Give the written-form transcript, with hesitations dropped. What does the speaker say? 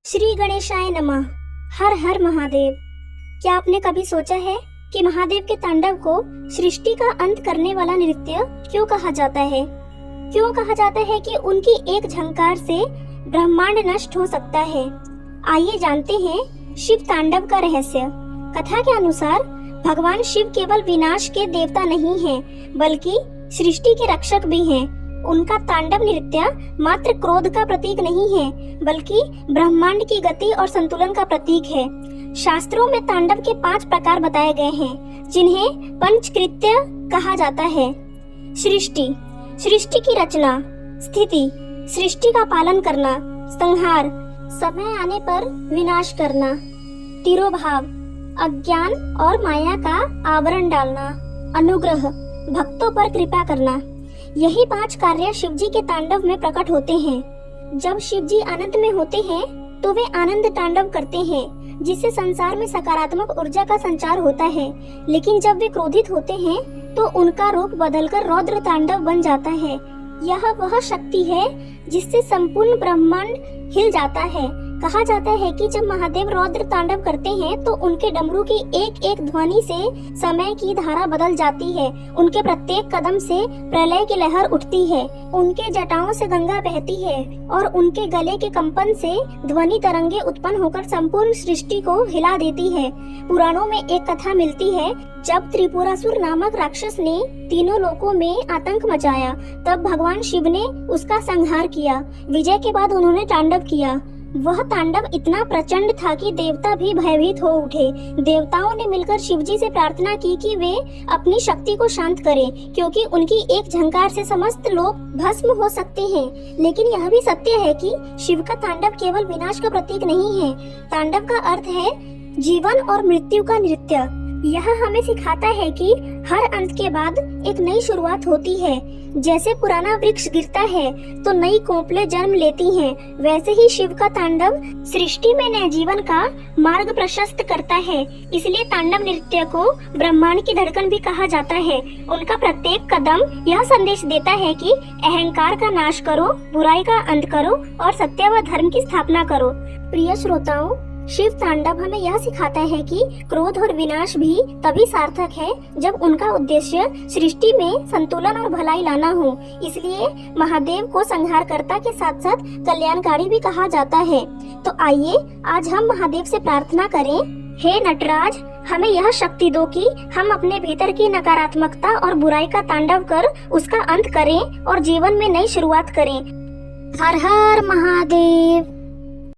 श्री गणेशाय नमः। हर हर महादेव। क्या आपने कभी सोचा है कि महादेव के तांडव को सृष्टि का अंत करने वाला नृत्य क्यों कहा जाता है? क्यों कहा जाता है कि उनकी एक झंकार से ब्रह्मांड नष्ट हो सकता है? आइए जानते हैं शिव तांडव का रहस्य। कथा के अनुसार भगवान शिव केवल विनाश के देवता नहीं हैं, बल्कि सृष्टि के रक्षक भी हैं। उनका तांडव नृत्य मात्र क्रोध का प्रतीक नहीं है, बल्कि ब्रह्मांड की गति और संतुलन का प्रतीक है। शास्त्रों में तांडव के 5 प्रकार बताए गए हैं, जिन्हें पंचकृत्य कहा जाता है। सृष्टि, सृष्टि की रचना, स्थिति, सृष्टि का पालन करना, संहार, समय आने पर विनाश करना, तिरोभाव, अज्ञान और माया का आवरण डालना, अनुग्रह, भक्तों पर कृपा करना। यही 5 कार्य शिवजी के तांडव में प्रकट होते हैं। जब शिवजी आनंद में होते हैं तो वे आनंद तांडव करते हैं, जिससे संसार में सकारात्मक ऊर्जा का संचार होता है। लेकिन जब वे क्रोधित होते हैं तो उनका रूप बदलकर रौद्र तांडव बन जाता है। यह वह शक्ति है जिससे संपूर्ण ब्रह्मांड हिल जाता है। कहा जाता है कि जब महादेव रौद्र तांडव करते हैं तो उनके डमरू की एक एक ध्वनि से समय की धारा बदल जाती है। उनके प्रत्येक कदम से प्रलय की लहर उठती है। उनके जटाओं से गंगा बहती है और उनके गले के कंपन से ध्वनि तरंगे उत्पन्न होकर संपूर्ण सृष्टि को हिला देती है। पुराणों में एक कथा मिलती है, जब त्रिपुरासुर नामक राक्षस ने तीनों लोकों में आतंक मचाया, तब भगवान शिव ने उसका संहार किया। विजय के बाद उन्होंने तांडव किया। वह तांडव इतना प्रचंड था कि देवता भी भयभीत हो उठे। देवताओं ने मिलकर शिवजी से प्रार्थना की कि वे अपनी शक्ति को शांत करें, क्योंकि उनकी एक झंकार से समस्त लोग भस्म हो सकते हैं। लेकिन यह भी सत्य है कि शिव का तांडव केवल विनाश का प्रतीक नहीं है। तांडव का अर्थ है जीवन और मृत्यु का नृत्य। यह हमें सिखाता है कि हर अंत के बाद एक नई शुरुआत होती है। जैसे पुराना वृक्ष गिरता है तो नई कोपलें जन्म लेती हैं, वैसे ही शिव का तांडव सृष्टि में नए जीवन का मार्ग प्रशस्त करता है। इसलिए तांडव नृत्य को ब्रह्मांड की धड़कन भी कहा जाता है। उनका प्रत्येक कदम यह संदेश देता है कि अहंकार का नाश करो, बुराई का अंत करो और सत्य व धर्म की स्थापना करो। प्रिय श्रोताओं, शिव तांडव हमें यह सिखाता है कि क्रोध और विनाश भी तभी सार्थक है जब उनका उद्देश्य सृष्टि में संतुलन और भलाई लाना हो। इसलिए महादेव को संहारकर्ता के साथ साथ कल्याणकारी भी कहा जाता है। तो आइए आज हम महादेव से प्रार्थना करें, हे नटराज, हमें यह शक्ति दो कि हम अपने भीतर की नकारात्मकता और बुराई का तांडव कर उसका अंत करें और जीवन में नई शुरुआत करें। हर हर महादेव।